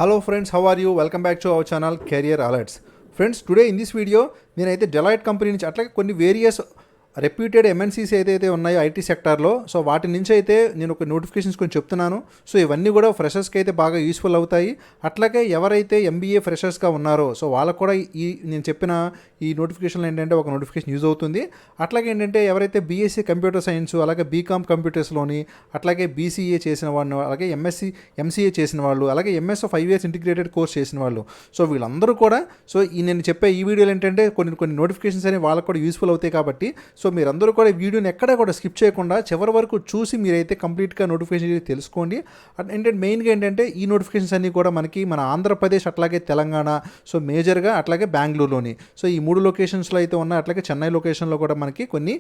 Hello friends, how are you? Welcome back to our channel Career Alerts. Friends, today in this video, నేనైతే Deloitte company నుంచి అట్లాగే కొన్ని various reputed MNCs ఏదైతే ఉన్నాయో IT సెక్టార్లో, so వాటి నుంచి అయితే నేను ఒక నోటిఫికేషన్స్ కొంచెం చెప్తున్నాను. సో ఇవన్నీ కూడా ఫ్రెషర్స్కి అయితే బాగా యూస్ఫుల్ అవుతాయి. అట్లాగే ఎవరైతే ఎంబీఏ ఫ్రెషర్స్గా ఉన్నారో సో వాళ్ళకు కూడా నేను చెప్పిన ఈ నోటిఫికేషన్లు ఏంటంటే ఒక నోటిఫికేషన్ యూజ్ అవుతుంది. అట్లాగే ఏంటంటే ఎవరైతే బీఎస్సీ కంప్యూటర్ సైన్స్, అలాగే బీకామ్ కంప్యూటర్స్లోని, అట్లాగే బీసీఏ చేసిన వాళ్ళు, అలాగే ఎంసీఏ చేసిన వాళ్ళు, అలాగే ఎంఎస్ 5 years ఇంటిగ్రేటెడ్ కోర్స్ చేసిన వాళ్ళు, సో వీళ్ళందరూ కూడా సో నేను చెప్పే ఈ వీడియోలు ఏంటంటే కొన్ని నోటిఫికేషన్స్ అనేవి వాళ్ళకు కూడా యూస్ఫుల్ అవుతాయి. కాబట్టి సో మీరందరూ కూడా ఈ వీడియోని ఎక్కడా కూడా స్కిప్ చేయకుండా చివరి వరకు చూసి మీరైతే కంప్లీట్గా నోటిఫికేషన్ తెలుసుకోండి. ఏంటంటే మెయిన్గా ఏంటంటే ఈ నోటిఫికేషన్స్ అన్నీ కూడా మనకి మన ఆంధ్రప్రదేశ్, అట్లాగే తెలంగాణ, సో మేజర్గా అట్లాగే బెంగళూరులోని, సో ఈ 3 లొకేషన్స్లో అయితే ఉన్నాయి. అట్లాగే చెన్నై లొకేషన్లో కూడా మనకి కొన్ని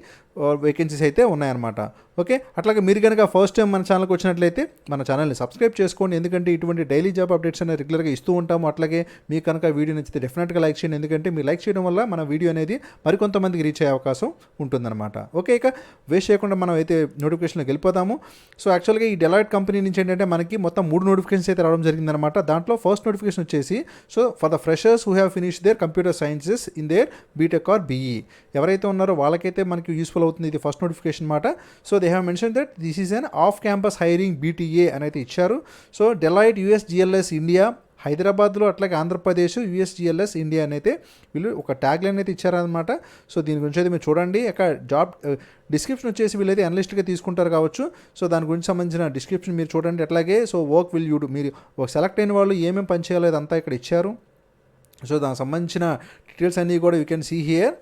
వేకెన్సీస్ అయితే ఉన్నాయన్నమాట. ఓకే, అట్లాగే మీరు కనుక ఫస్ట్ టైం మన ఛానల్కి వచ్చినట్లయితే మన ఛానల్ని సబ్స్క్రైబ్ చేసుకోండి. ఎందుకంటే ఇటువంటి డైలీ జాబ్ అప్డేట్స్ అనేవి రెగ్యులర్గా ఇస్తూ ఉంటాము. అట్లాగే మీకు కనుక వీడియో నచ్చితే డెఫినెట్గా లైక్ చేయండి. ఎందుకంటే మీరు లైక్ చేయడం వల్ల మన వీడియో అనేది మరికొంతమందికి రీచ్ అయ్యే అవకాశం ఉంటుందన్నమాట. ఓకే, ఇక వేస్ట్ చేయకుండా మనం అయితే నోటిఫికేషన్లోకి వెళ్ళిపోతాము. సో యాక్చువల్గా ఈ డెలాయిట్ కంపెనీ నుంచి ఏంటంటే మనకి మొత్తం 3 నోటిఫికేషన్స్ అయితే రావడం జరిగిందనమాట. దాంట్లో ఫస్ట్ నోటిఫికేషన్ వచ్చేసి so for the freshers who have finish their computer sciences in their BTech or BE, ఎవరైతే ఉన్నారో వాళ్ళకైతే మనకి యూస్ఫుల్ అవుతుంది. ఇది ఫస్ట్ నోటిఫికేషన్ మాట. So they have mention that this is an off campus hiring BTA అని అయితే ఇచ్చారు. సో డెలాయిట్ యూఎస్జిఎల్ఎస్ ఇండియా హైదరాబాద్లో, అట్లాగే ఆంధ్రప్రదేశ్ యూఎస్జిఎల్ఎస్ ఇండియా అని అయితే వీళ్ళు ఒక ట్యాగ్ లైన్ అయితే ఇచ్చారనమాట. సో దీని గురించి అయితే మీరు చూడండి. ఇక జాబ్ డిస్క్రిప్షన్ వచ్చేసి వీళ్ళైతే అనలిస్ట్గా తీసుకుంటారు కావచ్చు. సో దాని గురించి సంబంధించిన డిస్క్రిప్షన్ మీరు చూడండి. అట్లాగే so work will you do, మీరు సెలెక్ట్ అయిన వాళ్ళు ఏమేమి పని చేయాలో అదంతా ఇక్కడ ఇచ్చారు. సో దానికి సంబంధించిన డీటెయిల్స్ అన్నీ కూడా యూ కెన్ సీ హియర్.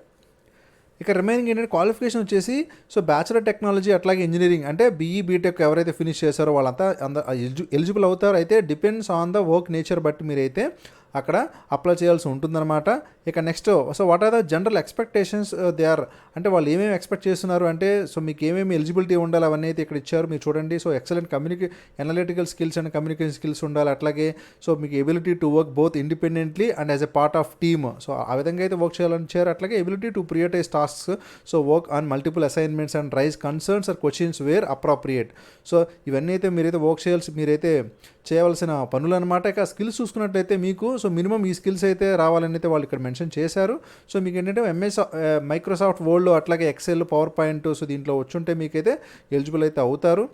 ఇక రిమైనింగ్ ఏంటంటే క్వాలిఫికేషన్ వచ్చేసి సో బ్యాచులర్ టెక్నాలజీ, అట్లాగే ఇంజనీరింగ్ అంటే బీఈ బీటెక్ ఎవరైతే ఫినిష్ చేశారో వాళ్ళంతా ఎలిజిబుల్ అవుతారు. అయితే depends on the work nature బట్టి మీరైతే అక్కడ అప్లై చేయాల్సి ఉంటుందన్నమాట. ఇక next so what are the general expectations they are, అంటే వాళ్ళు ఏమేమి ఎక్స్పెక్ట్ చేస్తున్నారు అంటే సో మీకు ఏమేమి ఎలిజిబిలిటీ ఉండాలి అవన్నీ అయితే ఇక్కడ ఇచ్చారు. మీరు చూడండి. So excellent analytical skills and communication skills ఉండాలి. అట్లాగే సో మీకు ability to work both independently and as a part of team, so ఆ విధంగా అయితే వర్క్ చేయాలని ఇచ్చారు. అట్లాగే ability to prioritise tasks, so work on multiple assignments and raise concerns or questions where appropriate. So ఇవన్నీ అయితే మీరైతే వర్క్ మీరైతే చేయవలసిన పనులు అనమాట. ఇక స్కిల్స్ చూసుకున్నట్లయితే మీకు సో మినిమం ఈ స్కిల్స్ అయితే రావాలని అయితే వాళ్ళు ఇక్కడ మెన్షన్ చేశారు. సో మీకు ఏంటంటే మైక్రోసాఫ్ట్ వర్డ్లో, అట్లాగే ఎక్సెల్, పవర్ పాయింట్, సో దీంట్లో వచ్చుంటే మీకైతే ఎలిజిబుల్ అయితే అవుతారు.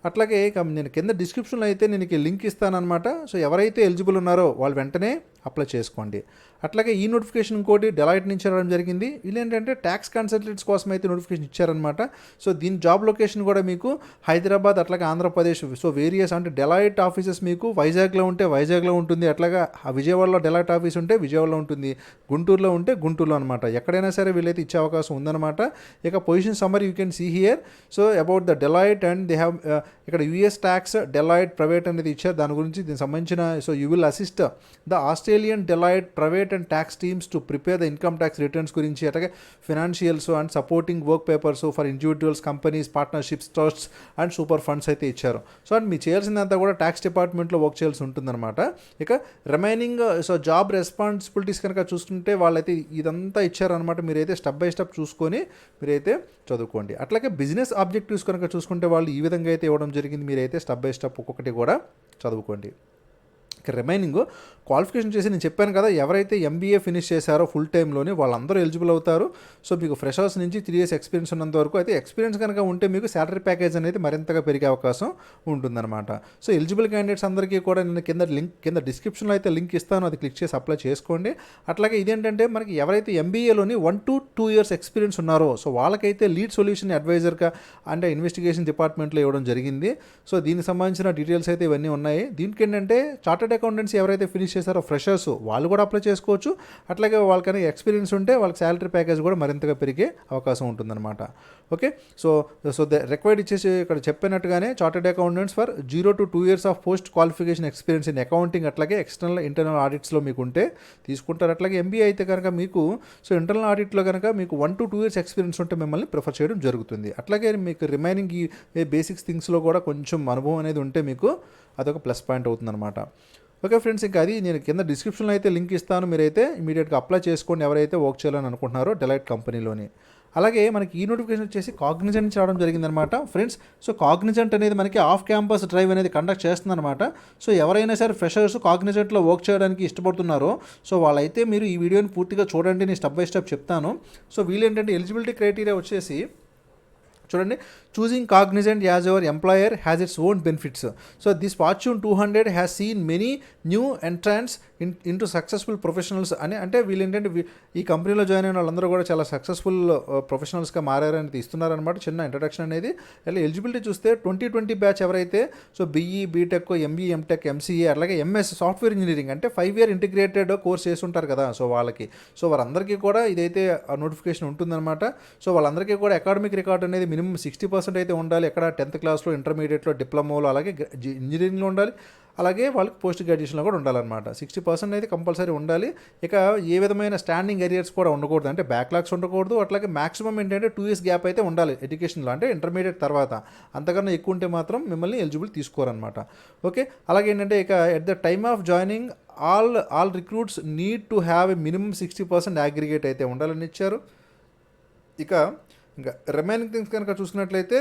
అట్లాగే ఇక నేను కింద డిస్క్రిప్షన్లో అయితే నేను లింక్ ఇస్తానమాట. సో ఎవరైతే ఎలిజిబుల్ ఉన్నారో వాళ్ళు వెంటనే అప్లై చేసుకోండి. అట్లాగే ఈ నోటిఫికేషన్ ఇంకోటి డెలాయిట్ నుంచి రావడం జరిగింది. వీళ్ళు ఏంటంటే ట్యాక్స్ కన్సల్టెంట్స్ కోసం అయితే నోటిఫికేషన్ ఇచ్చారనమాట. సో దీని జాబ్ లొకేషన్ కూడా మీకు హైదరాబాద్, అట్లాగే ఆంధ్రప్రదేశ్, సో వేరియస్ అంటే డెలాయిట్ ఆఫీసెస్ మీకు వైజాగ్లో ఉంటే వైజాగ్లో ఉంటుంది, అట్లాగే విజయవాడలో డెలాయిట్ ఆఫీస్ ఉంటే విజయవాడలో ఉంటుంది, గుంటూరులో ఉంటే గుంటూరులో అనమాట. ఎక్కడైనా సరే వీళ్ళైతే ఇచ్చే అవకాశం ఉందన్నమాట. ఇక position summary you can see here. So about the Deloitte and they have ఇక్కడ యూఎస్ ట్యాక్స్ డెలాయిట్ ప్రైవేట్ అనేది ఇచ్చారు. దాని గురించి దీనికి సంబంధించిన so you will assist the Australian Deloitte private and tax teams to prepare the income tax returns గురించి, అట్లాగే financials and supporting work papers for individuals, companies, partnerships, trusts and super funds అయితే ఇచ్చారు. సో అండ్ మీరు చేయాల్సిందంతా కూడా tax డిపార్ట్మెంట్లో work చేయాల్సి ఉంటుందన్నమాట. ఇక రిమైనింగ్ సో జాబ్ రెస్పాన్సిబిలిటీస్ కనుక చూసుకుంటే వాళ్ళైతే ఇదంతా ఇచ్చారనమాట. మీరైతే స్టెప్ బై స్టెప్ చూసుకొని మీరైతే చదువుకోండి. అట్లాగే బిజినెస్ ఆబ్జెక్టివ్స్ కనుక చూసుకుంటే వాళ్ళు ఈ విధంగా అయితే ఇవ్వడం జరిగింది. మీరైతే స్టెప్ బై స్టెప్ ఒక్కొక్కటి కూడా చదువుకోండి. ఇక రిమైనింగ్ క్వాలిఫికేషన్ చేసి నేను చెప్పాను కదా, ఎవరైతే ఎంబీఏ ఫినిష్ చేశారో ఫుల్ టైంలోని వాళ్ళందరూ ఎలిజిబుల్ అవుతారు. సో మీకు ఫ్రెషర్స్ నుంచి 3 years ఎక్స్పీరియన్స్ ఉన్నంత వరకు అయితే ఎక్స్పీరియన్స్ కనుక ఉంటే మీకు శాలరీ ప్యాకేజ్ అనేది మరింతగా పెరిగే అవకాశం ఉంటుందన్నమాట. సో ఎలిజిబుల్ క్యాండిడేట్స్ అందరికీ కూడా నేను కింద డిస్క్రిప్షన్లో అయితే లింక్ ఇస్తాను, అది క్లిక్ చేసి అప్లై చేసుకోండి. అట్లాగే ఇదేంటంటే మనకి ఎవరైతే ఎంబీఏలోని 1 to 2 years ఎక్స్పీరియన్స్ ఉన్నారో సో వాళ్ళకైతే లీడ్ సొల్యూషన్ అడ్వైజర్గా అంటే ఇన్వెస్టిగేషన్ డిపార్ట్మెంట్లో ఇవ్వడం జరిగింది. సో దీనికి సంబంధించిన డీటెయిల్స్ అయితే ఇవన్నీ ఉన్నాయి. దీనికి ఏంటంటే చార్టెడ్ అకౌంటెంట్స్ ఎవరైతే ఫినిష్ చేశారో ఫ్రెషర్స్ వాళ్ళు కూడా అప్లై చేసుకోవచ్చు. అట్లాగే వాళ్ళకైనా ఎక్స్పీరియన్స్ ఉంటే వాళ్ళకి శాలరీ ప్యాకేజ్ కూడా మరింతగా పెరిగే అవకాశం ఉంటుందన్నమాట. ఓకే, సో ద రిక్వైర్డ్ ఇచ్చేసి ఇక్కడ చెప్పినట్టుగానే chartered accountants for 0 to 2 years of post qualification experience in accounting, అట్లాగే ఎక్స్టర్నల్ ఇంటర్నల్ ఆడిట్స్లో మీకు ఉంటే తీసుకుంటారు. అట్లాగే ఎంబీఏ అయితే కనుక మీకు సో ఇంటర్నల్ ఆడిట్లో కనుక మీకు 1 to 2 years ఎక్స్పీరియన్స్ ఉంటే మిమ్మల్ని ప్రిఫర్ చేయడం జరుగుతుంది. అట్లాగే మీకు రిమైనింగ్ ఈ బేసిక్స్ థింగ్స్లో కూడా కొంచెం అనుభవం అనేది ఉంటే మీకు అదొక ప్లస్ పాయింట్ అవుతుందన్నమాట. ఓకే ఫ్రెండ్స్, ఇంకా అది నేను కింద డిస్క్రిప్షన్లో అయితే లింక్ ఇస్తాను. మీరైతే ఇమీడియట్గా అప్లై చేసుకోండి ఎవరైతే వర్క్ చేయాలని అనుకుంటున్నారో డెలాయిట్ కంపెనీలోని. అలాగే మనకి ఈ నోటిఫికేషన్ వచ్చేసి కాగ్నిజెంట్ నుంచి రావడం జరిగిందనమాట ఫ్రెండ్స్. సో కాగ్నిజెంట్ అనేది మనకి ఆఫ్ క్యాంపస్ డ్రైవ్ అనేది కండక్ట్ చేస్తుందన్నమాట. సో ఎవరైనా సరే ఫ్రెషర్స్ కాగ్నిజెంట్లో వర్క్ చేయడానికి ఇష్టపడుతున్నారో సో వాళ్ళైతే మీరు ఈ వీడియోని పూర్తిగా చూడండి, నేను స్టెప్ బై స్టెప్ చెప్తాను. సో వీళ్ళు ఏంటంటే ఎలిజిబిలిటీ క్రైటీరియా వచ్చేసి చూడండి, choosing Cognizant as our employer has its own benefits. So this fortune 200 has seen many new entrance into successful professionals అని. అంటే వీళ్ళు ఏంటంటే ఈ కంపెనీలో జాయిన్ అయిన వాళ్ళందరూ కూడా చాలా సక్సెస్ఫుల్ ప్రొఫెషనల్స్గా మారారని ఇస్తున్నారనమాట. చిన్న ఇంట్రడక్షన్ అనేది. అలా ఎలిజిబిలిటీ చూస్తే 2020 బ్యాచ్ ఎవరైతే so BE, BTech, MB, MTech, MCA అలాగే ఎంఎస్ సాఫ్ట్వేర్ ఇంజనీరింగ్ అంటే 5 year ఇంటిగ్రేటెడ్ కోర్స్ చేస్తుంటారు కదా, సో వాళ్ళకి సో వారందరికీ కూడా ఇదైతే నోటిఫికేషన్ ఉంటుందన్నమాట. సో వాళ్ళందరికీ కూడా అకాడమిక్ రికార్డ్ అనేది మినిమం 60% అయితే ఉండాలి. ఎక్కడ 10th క్లాస్లో, ఇంటర్మీడియట్లో, డిప్లొమాలో అలాగే ఇంజనీరింగ్లో ఉండాలి. అలాగే వాళ్ళకి పోస్ట్ గ్రాడ్యుయేషన్లో కూడా ఉండాలన్నమాట. 60% అయితే కంపల్సరీ ఉండాలి. ఇక ఏ విధమైన స్టాండింగ్ ఎరియర్స్ కూడా ఉండకూడదు, అంటే బ్యాక్లాగ్స్ ఉండకూడదు. అట్లాగే మాక్సిమం ఏంటంటే 2 years గ్యాప్ అయితే ఉండాలి ఎడ్యుకేషన్లో, అంటే ఇంటర్మీడియట్ తర్వాత. అంతకన్నా ఎక్కువ ఉంటే మాత్రం మిమ్మల్ని ఎలిజిబుల్ తీసుకోరనమాట. ఓకే, అలాగే ఏంటంటే ఇక at the time of joining all recruits need to have a minimum 60% aggregate అయితే ఉండాలని ఇచ్చారు. ఇంకా రిమైనింగ్ థింగ్స్ కనుక చూసుకున్నట్లయితే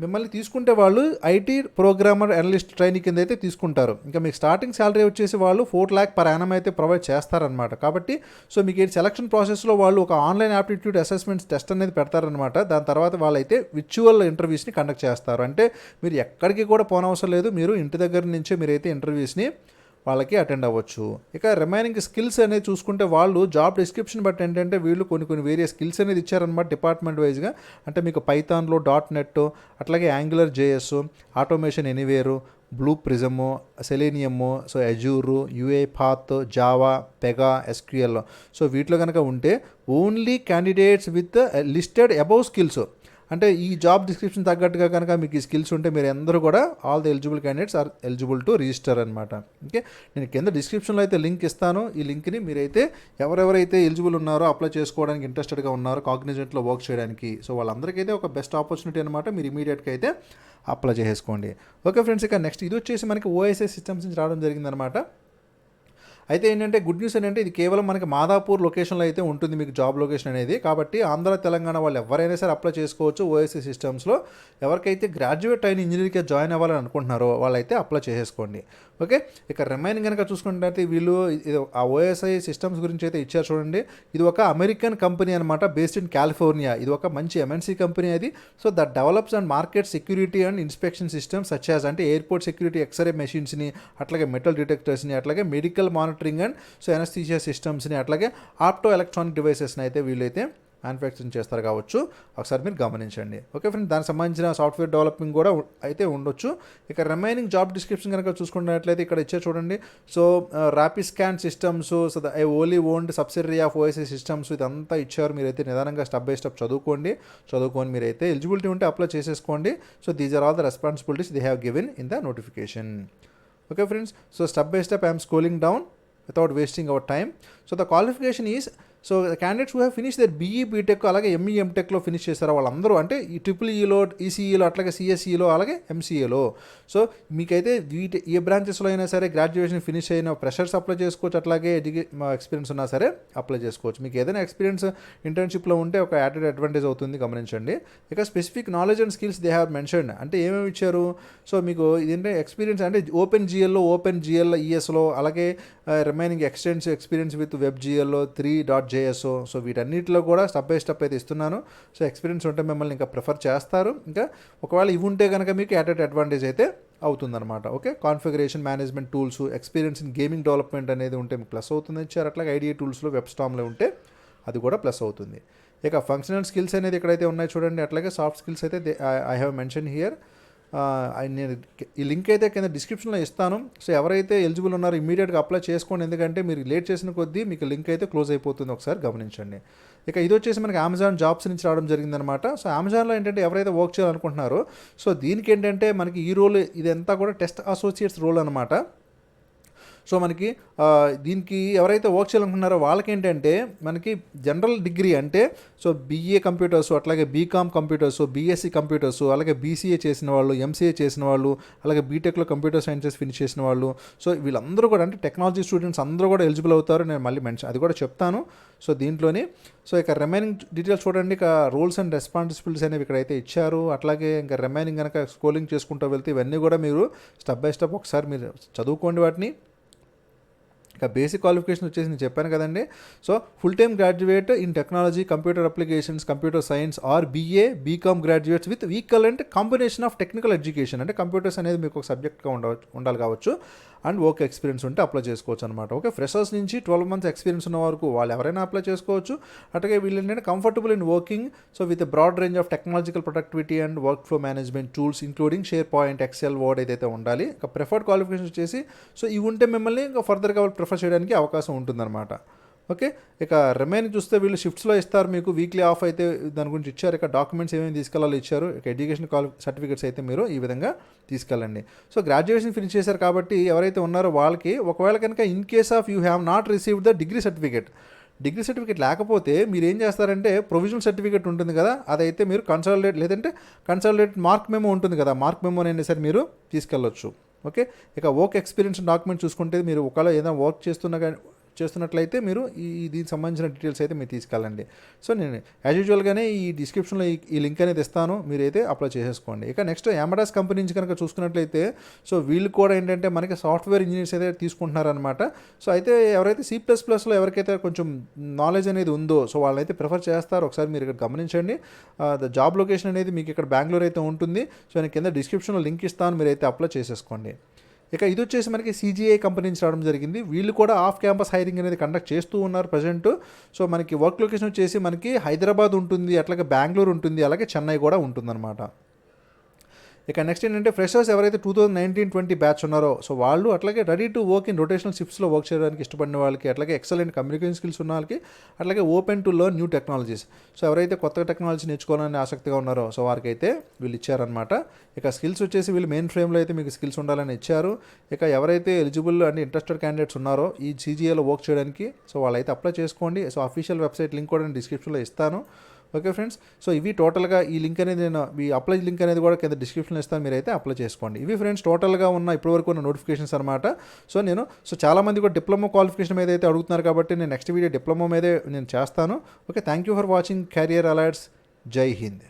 మిమ్మల్ని తీసుకుంటే వాళ్ళు ఐటీ ప్రోగ్రామర్ అనలిస్ట్ ట్రైనింగ్ కింద అయితే తీసుకుంటారు. ఇంకా మీకు స్టార్టింగ్ శాలరీ వచ్చేసి వాళ్ళు 4 lakh per annum అయితే ప్రొవైడ్ చేస్తారనమాట. కాబట్టి సో మీకు ఈ సెలక్షన్ ప్రాసెస్లో వాళ్ళు ఒక ఆన్లైన్ యాప్టిట్యూడ్ అసెస్మెంట్స్ టెస్ట్ అనేది పెడతారనమాట. దాని తర్వాత వాళ్ళైతే విర్చువల్ ఇంటర్వ్యూస్ని కండక్ట్ చేస్తారు. అంటే మీరు ఎక్కడికి కూడా పోనవసరం లేదు, మీరు ఇంటి దగ్గర నుంచే మీరైతే ఇంటర్వ్యూస్ని వాళ్ళకి అటెండ్ అవ్వచ్చు. ఇక రిమైనింగ్ స్కిల్స్ అనేది చూసుకుంటే వాళ్ళు జాబ్ డిస్క్రిప్షన్ బట్టి ఏంటంటే వీళ్ళు కొన్ని వేరే స్కిల్స్ అనేది ఇచ్చారనమాట డిపార్ట్మెంట్ వైజ్గా. అంటే మీకు పైథాన్లో .NET, అట్లాగే angular JS, automation anywhere, blue prism, selenium, so azure, UiPath, Java, Pega, SQL. So వీటిలో కనుక ఉంటే only candidates with listed above skills, అంటే ఈ జాబ్ డిస్క్రిప్షన్ తగ్గట్టుగా కనుక మీకు ఈ స్కిల్స్ ఉంటే మీరు అందరూ కూడా all the eligible candidates are eligible to register అనమాట. ఓకే, నేను కింద డిస్క్రిప్షన్లో అయితే లింక్ ఇస్తాను. ఈ లింక్ని మీరైతే ఎవరెవరైతే ఎలిజిబుల్ ఉన్నారో, అప్లై చేసుకోవడానికి ఇంట్రెస్టెడ్గా ఉన్నారో కాగ్నిజెంట్లో వర్క్ చేయడానికి, సో వాళ్ళందరికైతే ఒక బెస్ట్ ఆపర్చునిటీ అనమాట. మీరు ఇమీడియట్గా అయితే అప్లై చేసుకోండి. ఓకే ఫ్రెండ్స్, ఇక నెక్స్ట్ ఇది వచ్చేసి మనకి ఓఎస్ఐ సిస్టమ్స్ నుంచి రావడం జరిగిందనమాట. అయితే ఏంటంటే గుడ్ న్యూస్ ఏంటంటే ఇది కేవలం మనకి మాదాపూర్ లొకేషన్లో అయితే ఉంటుంది మీకు జాబ్ లొకేషన్ అనేది. కాబట్టి ఆంధ్ర, తెలంగాణ వాళ్ళు ఎవరైనా సరే అప్లై చేసుకోవచ్చు ఓఎస్ఐ సిస్టమ్స్లో. ఎవరికైతే గ్రాడ్యుయేట్ అయిన ఇంజనీరింగ్గా జాయిన్ అవ్వాలని అనుకుంటున్నారో వాళ్ళైతే అప్లై చేసేసుకోండి. ఓకే, ఇక రిమైనింగ్ కనుక చూసుకుంటే వీళ్ళు ఆ ఓఎస్ఐ సిస్టమ్స్ గురించి అయితే ఇచ్చారు చూడండి. ఇది ఒక అమెరికన్ కంపెనీ అనమాట, బేస్డ్ ఇన్ కాలిఫోర్నియా. ఇది ఒక మంచి ఎంఎన్సీ కంపెనీ అది. So that develops and market security and inspection systems such as అంటే ఎయిర్పోర్ట్ సెక్యూరిటీ ఎక్స్రే మెషిన్స్ని, అట్లాగే మెటల్ డిటెక్టర్స్ని, అట్లాగే medical monitoring and so anaesthesia సిస్టమ్స్ని, అట్లాగే ఆప్టో ఎలక్ట్రానిక్ డివైసెస్ని అయితే వీళ్ళైతే మ్యానుఫ్యాక్చరింగ్ చేస్తారు కావచ్చు. ఒకసారి మీరు గమనించండి. ఓకే ఫ్రెండ్, దానికి సంబంధించిన సాఫ్ట్వేర్ డెవలపింగ్ కూడా అయితే ఉండొచ్చు. ఇక రిమైనింగ్ జాబ్ డిస్క్రిప్షన్ కనుక చూసుకున్నట్లయితే ఇక్కడ ఇచ్చే చూడండి. So rapid scan systems, so only owned subsidiary of OSI systems, ఇదంతా ఇచ్చారు. మీరైతే నిదానంగా స్టెప్ బై స్టెప్ చదువుకొని మీరైతే ఎలిజిబిలిటీ ఉంటే అప్లై చేసేసుకోండి. So these are all the responsibilities they have given in the notification. Okay friends, so step by step I'm scrolling down without wasting our time. So the qualification is, so candidates who have finish their BE, BTech అలాగే ME, ఎంటెక్లో finish చేస్తారో వాళ్ళందరూ, అంటే ఈ ట్రిపుల్ఈలో, ఈసీఈలో, అట్లాగే సిఎస్ఈలో, అలాగే ఎంసీఏలో. So మీకైతే ఏ బ్రాంచెస్లో అయినా సరే గ్రాడ్యుయేషన్ ఫినిష్ అయిన ఫ్రెషర్స్ అప్లై చేసుకోవచ్చు, అట్లాగే ఎక్స్పీరియన్స్ ఉన్నా సరే అప్లై చేసుకోవచ్చు. మీకు ఏదైనా ఎక్స్పీరియన్స్ ఇంటర్న్షిప్లో ఉంటే ఒక యాడెడ్ అడ్వాంటేజ్ అవుతుంది, గమనించండి. ఇక specific knowledge and skills they have mention, అంటే ఏమేమి ఇచ్చారు. సో మీకు ఇదేంటే ఎక్స్పీరియన్స్ అంటే ఓపెన్ జిఎల్ ఈఎస్లో, అలాగే remaining extensive experience with web జిఎల్లో, 3.js. సో వీటన్నిటిలో కూడా స్టెప్ బై స్టెప్ అయితే ఇస్తున్నాను. సో ఎక్స్పీరియన్స్ ఉంటే మిమ్మల్ని ఇంకా ప్రిఫర్ చేస్తారు. ఇంకా ఒకవేళ ఇవి ఉంటే కనుక మీకు యాడెడ్ అడ్వాంటేజ్ అయితే అవుతుందన్నమాట. Okay, configuration management tools, experience in gaming development అనేది ఉంటే మీకు ప్లస్ అవుతుంది ఇచ్చారు. అట్లాగే ఐడియా టూల్స్లో, వెబ్స్టామ్లో ఉంటే అది కూడా ప్లస్ అవుతుంది. ఇక ఫంక్షనల్ స్కిల్స్ అనేది ఎక్కడైతే ఉన్నాయి చూడండి. అట్లాగే సాఫ్ట్ స్కిల్స్ అయితే ఐ హ్యావ్ మెన్షన్ హియర్. నేను ఈ లింక్ అయితే కింద డిస్క్రిప్షన్లో ఇస్తాను. సో ఎవరైతే ఎలిజిబుల్ ఉన్నారో ఇమీడియట్గా అప్లై చేసుకోండి, ఎందుకంటే మీరు లేట్ చేసిన కొద్దీ మీకు లింక్ అయితే క్లోజ్ అయిపోతుంది. ఒకసారి గమనించండి. ఇక ఇది వచ్చేసి మనకి అమెజాన్ జాబ్స్ నుంచి రావడం జరిగిందనమాట. సో అమెజాన్లో ఏంటంటే ఎవరైతే వర్క్ చేయాలనుకుంటున్నారో సో దీనికి ఏంటంటే మనకి ఈ రోల్ ఇదంతా కూడా టెస్ట్ అసోసియేట్స్ రోల్ అనమాట. సో మనకి దీనికి ఎవరైతే వర్క్ చేయాలనుకున్నారో వాళ్ళకి ఏంటంటే మనకి జనరల్ డిగ్రీ అంటే సో బీఏ కంప్యూటర్స్, అట్లాగే బీకామ్ కంప్యూటర్స్, బీఎస్సీ కంప్యూటర్స్, అలాగే బీసీఏ చేసిన వాళ్ళు, ఎంసీఏ చేసిన వాళ్ళు, అలాగే బీటెక్లో కంప్యూటర్ సైన్సెస్ ఫినిష్ చేసిన వాళ్ళు, సో వీళ్ళందరూ కూడా అంటే టెక్నాలజీ స్టూడెంట్స్ అందరూ కూడా ఎలిజిబుల్ అవుతారు. నేను మళ్ళీ అది కూడా చెప్తాను సో దీంట్లోని. సో ఇక రిమైనింగ్ డీటెయిల్స్ చూడండి. ఇక రోల్స్ అండ్ రెస్పాన్సిబిలిటీస్ అనేవి ఇక్కడైతే ఇచ్చారు. అట్లాగే ఇంకా రిమైనింగ్ కనుక స్క్రోలింగ్ చేసుకుంటూ వెళ్తే ఇవన్నీ కూడా మీరు స్టెప్ బై స్టెప్ ఒకసారి మీరు చదువుకోండి వాటిని. ఇక బేసిక్ క్వాలిఫికేషన్ వచ్చేసి నేను చెప్పాను కదండి. So full time graduate in technology, computer applications, computer science or BA, BCom graduates with equivalent combination of technical education, అంటే కంప్యూటర్స్ అనేది మీకు ఒక సబ్జెక్ట్గా ఉండాలి కావచ్చు, అండ్ వర్క్ ఎక్స్పీరియన్స్ ఉంటే అప్లై చేసుకోవచ్చు అనమాట. ఓకే, ఫ్రెషర్స్ నుంచి 12 months ఎక్స్పీరియన్స్ ఉన్న వరకు వాళ్ళు ఎవరైనా అప్లై చేసుకోవచ్చు. అట్లాగే వీళ్ళు ఏంటంటే comfortable in working so with broad range of technological productivity and workflow management tools including SharePoint, Excel, word ఏదైతే ఉండాలి. ఇక ప్రిఫర్డ్ క్వాలిఫికేషన్ వచ్చేసి సో ఇవి ఉంటే మిమ్మల్ని ఇంకా ఫర్దర్గా వాళ్ళు ప్రిఫర్ చేయడానికి అవకాశం ఉంటుందన్నమాట. ఓకే, ఇక రిమైనింగ్ చూస్తే వీళ్ళు షిఫ్ట్స్లో ఇస్తారు మీకు, వీక్లీ ఆఫ్ అయితే దాని గురించి ఇచ్చారు. ఇక డాక్యుమెంట్స్ ఏమేమి తీసుకెళ్ళాలో ఇచ్చారు. ఇక ఎడ్యుకేషన్ సర్టిఫికేట్స్ అయితే మీరు ఈ విధంగా తీసుకెళ్ళండి. సో గ్రాడ్యుయేషన్ ఫినిష్ చేశారు కాబట్టి ఎవరైతే ఉన్నారో వాళ్ళకి ఒకవేళ కనుక in case of you have not received the degree certificate లేకపోతే మీరు ఏం చేస్తారంటే ప్రొవిజనల్ సర్టిఫికేట్ ఉంటుంది కదా, అదైతే మీరు కన్సాలిడేట్ లేదంటే కన్సాలిడేట్ మార్క్ మెమో ఉంటుంది కదా, మార్క్ మెమో అనేది సరే మీరు తీసుకెళ్ళొచ్చు. ఓకే, ఇక వర్క్ ఎక్స్పీరియన్స్ డాక్యుమెంట్ చూసుకుంటే మీరు ఒకవేళ ఏదైనా వర్క్ చేస్తున్నట్లయితే మీరు దీనికి సంబంధించిన డీటెయిల్స్ అయితే మీరు తీసుకెళ్ళండి. సో నేను యాజ్ యూజువల్గానే ఈ డిస్క్రిప్షన్లో ఈ లింక్ అనేది ఇస్తాను, మీరైతే అప్లై చేసేసుకోండి. ఇక నెక్స్ట్ అమెడాస్ కంపెనీ నుంచి కనుక చూసుకున్నట్లయితే సో వీళ్ళు కూడా ఏంటంటే మనకి సాఫ్ట్వేర్ ఇంజనీర్స్ అయితే తీసుకుంటున్నారనమాట. సో అయితే ఎవరైతే C++లో ఎవరికైతే కొంచెం నాలెడ్జ్ అనేది ఉందో సో వాళ్ళైతే ప్రిఫర్ చేస్తారు. ఒకసారి మీరు ఇక్కడ గమనించండి. ద జాబ్ లొకేషన్ అనేది మీకు ఇక్కడ బెంగళూరు అయితే ఉంటుంది. సో నేను కింద డిస్క్రిప్షన్లో లింక్ ఇస్తాను, మీరైతే అప్లై చేసేసుకోండి. ఇక ఇది వచ్చేసి మనకి CGI కంపెనీ నుంచి రావడం జరిగింది. వీళ్ళు కూడా ఆఫ్ క్యాంపస్ హైరింగ్ అనేది కండక్ట్ చేస్తూ ఉన్నారు ప్రజెంట్. సో మనకి వర్క్ లొకేషన్ వచ్చేసి మనకి హైదరాబాద్ ఉంటుంది, అట్లాగే బెంగళూరు ఉంటుంది, అలాగే చెన్నై కూడా ఉంటుందన్నమాట. ఇక నెక్స్ట్ ఏంటంటే ఫ్రెషర్స్ ఎవరైతే 2019-20 బ్యాచ్ ఉన్నారో సో వాళ్ళు అట్లాగే ready to work in rotational షిఫ్ట్స్లో వర్క్ చేయడానికి ఇష్టపడిన వాళ్ళకి, అట్లాగే ఎక్సలెంట్ కమ్యూనికేషన్ స్కిల్స్ ఉన్న వాళ్ళకి, అట్లాగే open to learn new technologies, so ఎవరైతే కొత్త టెక్నాలజీ నేర్చుకోవాలని ఆసక్తిగా ఉన్నారో సో వారికి అయితే వీళ్ళు ఇచ్చారనమాట. ఇక స్కిల్స్ వచ్చేసి వీళ్ళు మెయిన్ ఫ్రేమ్లో అయితే మీకు స్కిల్స్ ఉండాలని ఇచ్చారు. ఇక ఎవరైతే ఎలిజిబుల్ అండ్ ఇంట్రెస్టెడ్ క్యాండిడేట్స్ ఉన్నారో ఈ CGIలో వర్క్ చేయడానికి సో వాళ్ళైతే అప్లై చేసుకోండి. సో అఫీషియల్ వెబ్సైట్ లింక్ కూడా నేను డిస్క్రిప్షన్లో ఇస్తాను. ఓకే ఫ్రెండ్స్, సో ఇవి టోటల్గా ఈ లింక్ అనేది నేను ఈ అప్లై లింక్ అనేది కూడా కింద డిస్క్రిప్షన్లో ఇస్తాను, మీరైతే అప్లై చేసుకోండి. ఇవి ఫ్రెండ్స్ టోటల్గా ఉన్న ఇప్పటివరకు ఉన్న నోటిఫికేషన్స్ అనమాట. సో చాలామంది కూడా డిప్లొమా క్వాలిఫికేషన్ మీద అయితే అడుగుతున్నారు కాబట్టి నేను నెక్స్ట్ వీడియో డిప్లొమా మీదే నేను చేస్తాను. Okay, thank you for watching career alerts. జై హింద్.